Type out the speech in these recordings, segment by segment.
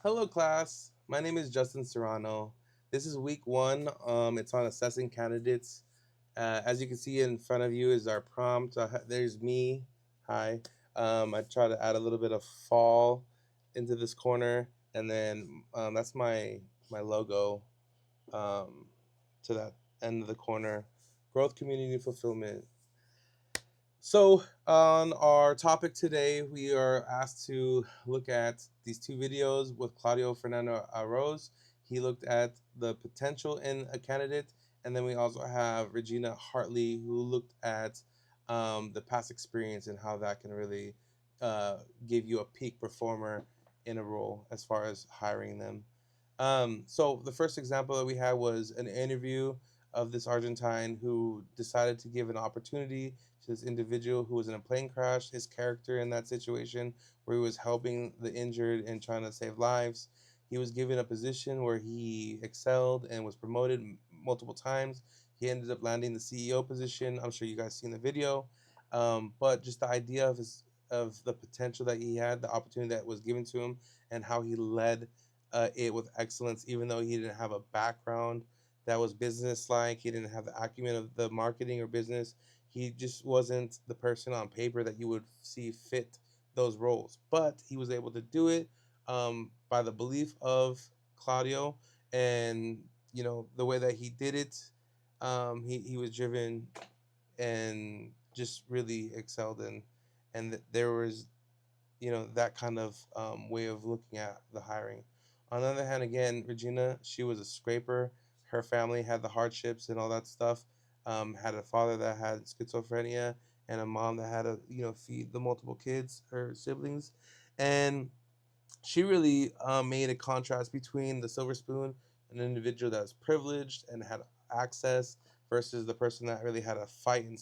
Hello, class. My name is Justin Serrano. This is week one. It's on assessing candidates. As you can see in front of you is our prompt. There's me. Hi. I try to add a little bit of fall into this corner, and then that's my logo um, to that end of the corner. Growth, community, fulfillment. So, on our topic today, we are asked to look at these two videos with Claudio Fernando Arroz. He looked at the potential in a candidate, and then we also have Regina Hartley, who looked at the past experience and how that can really give you a peak performer in a role as far as hiring them. So the first example that we had was an interview of this Argentine who decided to give an opportunity to this individual who was in a plane crash. His character in that situation, where he was helping the injured and trying to save lives, he was given a position where he excelled and was promoted multiple times. He ended up landing the CEO position. I'm sure you guys seen the video, but just the idea of his of the potential that he had, the opportunity that was given to him, and how he led it with excellence, even though he didn't have a background that was business like. He didn't have the acumen of the marketing or business. He just wasn't the person on paper that you would see fit those roles. But he was able to do it by the belief of Claudio, and the way that he did it. He was driven and just really excelled in, and there was that kind of way of looking at the hiring. On the other hand, again, Regina, she was a scraper. Her family had the hardships and all that stuff. Had a father that had schizophrenia and a mom that had to feed the multiple kids, her siblings, and she really made a contrast between the silver spoon, an individual that was privileged and had access, versus the person that really had to fight and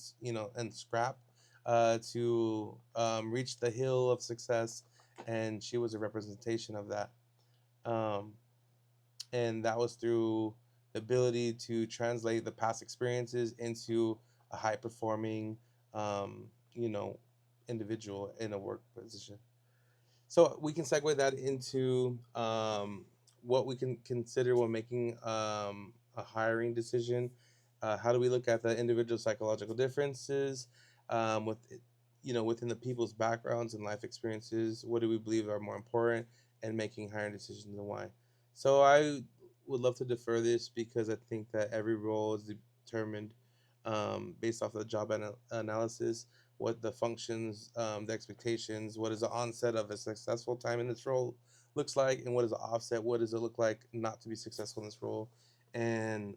and scrap to reach the hill of success. And she was a representation of that. Um, and that was through the ability to translate the past experiences into a high performing, um, you know, individual in a work position. So we can segue that into what we can consider when making a hiring decision. How do we look at the individual psychological differences with within the people's backgrounds and life experiences? What do we believe are more important in making hiring decisions and why? So I would love to defer this because I think that every role is determined based off of the job analysis, what the functions, the expectations, what is the onset of a successful time in this role looks like, and what is the offset, what does it look like not to be successful in this role, and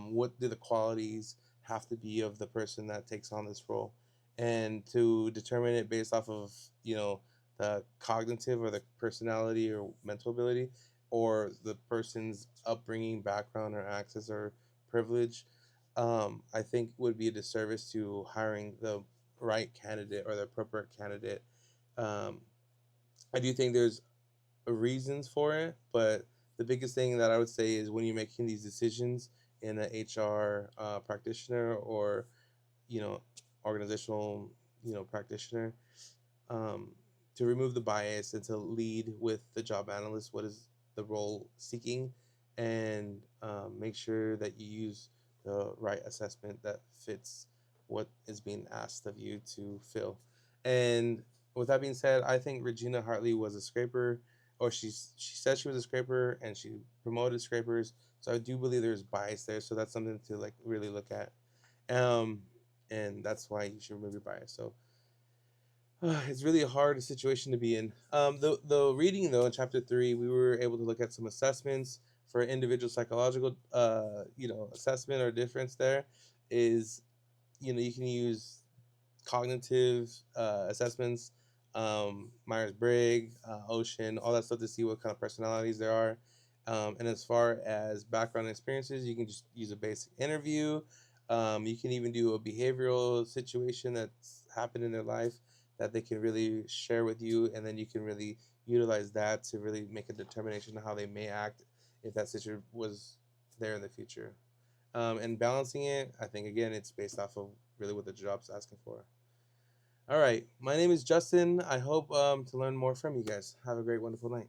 what do the qualities have to be of the person that takes on this role, and to determine it based off of the cognitive or the personality or mental ability or the person's upbringing, background, or access or privilege. I think would be a disservice to hiring the right candidate or the appropriate candidate. Um, I do think there's reasons for it, but the biggest thing that I would say is when you're making these decisions in an HR practitioner or you know organizational practitioner, um, to remove the bias and to lead with the job analyst. What is the role seeking, and make sure that you use the right assessment that fits what is being asked of you to fill. And with that being said, I think Regina Hartley was a scraper, or she said she was a scraper, and she promoted scrapers. So I do believe there's bias there. So that's something to like really look at. Um, and that's why you should remove your bias. So it's really a hard situation to be in. The reading though in chapter three, we were able to look at some assessments for individual psychological, assessment or difference. There is, you can use cognitive assessments, Myers Briggs, Ocean, all that stuff to see what kind of personalities there are. And as far as background experiences, you can just use a basic interview. You can even do a behavioral situation that's happened in their life that they can really share with you, and then you can really utilize that to really make a determination of how they may act if that situation was there in the future. And balancing it, I think again, it's based off of really what the job's asking for. All right. My name is Justin. I hope to learn more from you guys. Have a great, wonderful night.